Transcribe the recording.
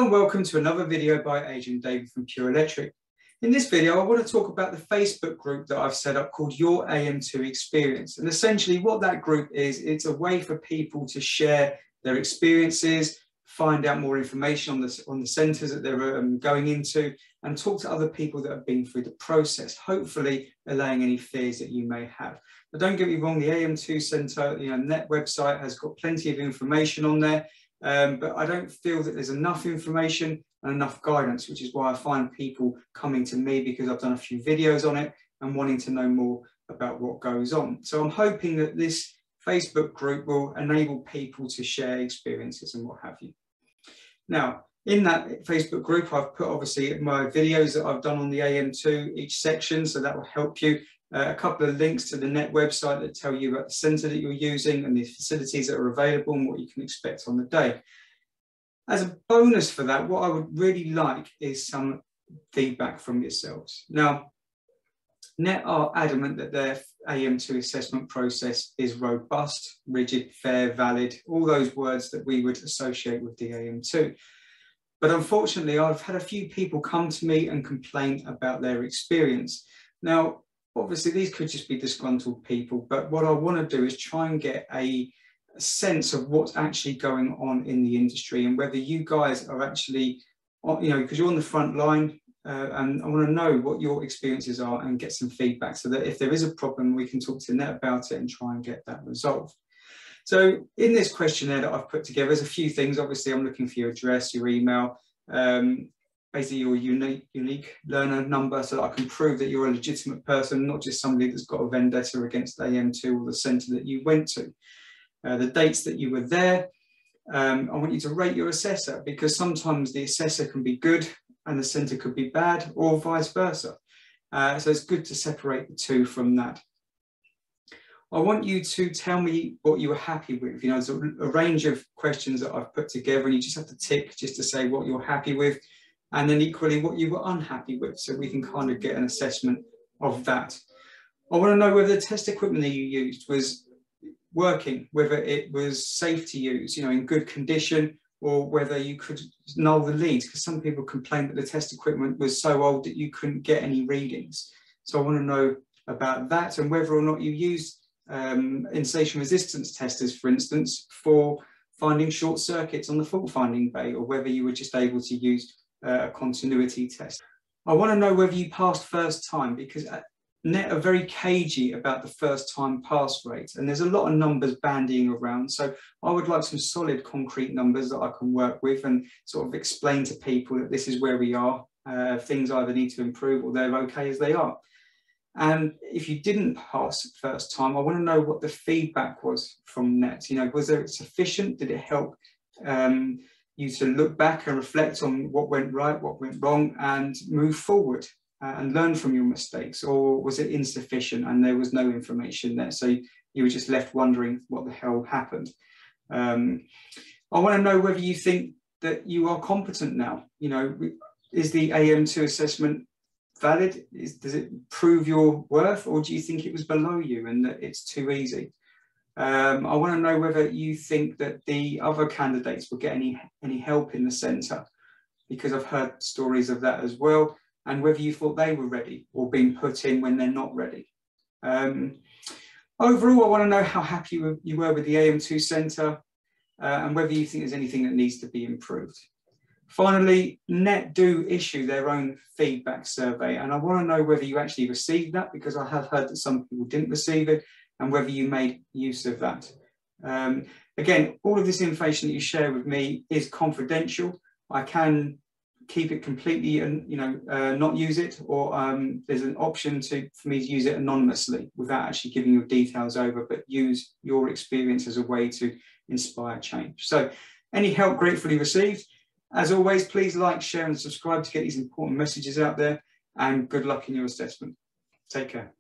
and welcome to another video by Adrian David from Pure Electric. In this video, I want to talk about the Facebook group that I've set up called Your AM2 Experience. And essentially what that group is, it's a way for people to share their experiences, find out more information on the centres that they're going into, and talk to other people that have been through the process, hopefully allaying any fears that you may have. But don't get me wrong, the AM2 Centre, NET website has got plenty of information on there. But I don't feel that there's enough information and enough guidance, which is why I find people coming to me because I've done a few videos on it and wanting to know more about what goes on. So I'm hoping that this Facebook group will enable people to share experiences and what have you. Now, in that Facebook group, I've put obviously my videos that I've done on the AM2, each section, so that will help you. A couple of links to the NET website that tell you about the centre that you're using and the facilities that are available and what you can expect on the day. As a bonus for that, what I would really like is some feedback from yourselves. Now, NET are adamant that their AM2 assessment process is robust, rigid, fair, valid, all those words that we would associate with the AM2. But unfortunately, I've had a few people come to me and complain about their experience. Now, obviously, these could just be disgruntled people, but what I want to do is try and get a sense of what's actually going on in the industry and whether you guys are actually, because you're on the front line, and I want to know what your experiences are and get some feedback so that if there is a problem, we can talk to NET about it and try and get that resolved. So in this questionnaire that I've put together, there's a few things. Obviously, I'm looking for your address, your email, basically your unique learner number so that I can prove that you're a legitimate person, not just somebody that's got a vendetta against AM2 or the centre that you went to. The dates that you were there. I want you to rate your assessor because sometimes the assessor can be good and the centre could be bad or vice versa. So it's good to separate the two from that. I want you to tell me what you were happy with. There's a range of questions that I've put together and you just have to tick just to say what you're happy with. And then equally what you were unhappy with, so we can kind of get an assessment of that. I want to know whether the test equipment that you used was working, whether it was safe to use, in good condition, or whether you could null the leads, because some people complained that the test equipment was so old that you couldn't get any readings. So I want to know about that and whether or not you used insulation resistance testers, for instance, for finding short circuits on the fault finding bay, or whether you were just able to use a continuity test. I want to know whether you passed first time, because NET are very cagey about the first time pass rate, and there's a lot of numbers bandying around. So I would like some solid concrete numbers that I can work with and sort of explain to people that this is where we are. Things either need to improve or they're okay as they are. And if you didn't pass first time, I want to know what the feedback was from NET. Was it sufficient? Did it help you to look back and reflect on what went right, what went wrong, and move forward and learn from your mistakes? Or was it insufficient and there was no information there? So you were just left wondering what the hell happened. I want to know whether you think that you are competent now. Is the AM2 assessment valid? Does it prove your worth, or do you think it was below you and that it's too easy? I want to know whether you think that the other candidates will get any help in the centre, because I've heard stories of that as well, and whether you thought they were ready or being put in when they're not ready. Overall, I want to know how happy you were with the AM2 centre and whether you think there's anything that needs to be improved. Finally, NET do issue their own feedback survey, and I want to know whether you actually received that, because I have heard that some people didn't receive it, and whether you made use of that. Again, all of this information that you share with me is confidential. I can keep it completely and not use it, or there's an option for me to use it anonymously without actually giving your details over, but use your experience as a way to inspire change. So any help gratefully received. As always, please like, share and subscribe to get these important messages out there, and good luck in your assessment. Take care.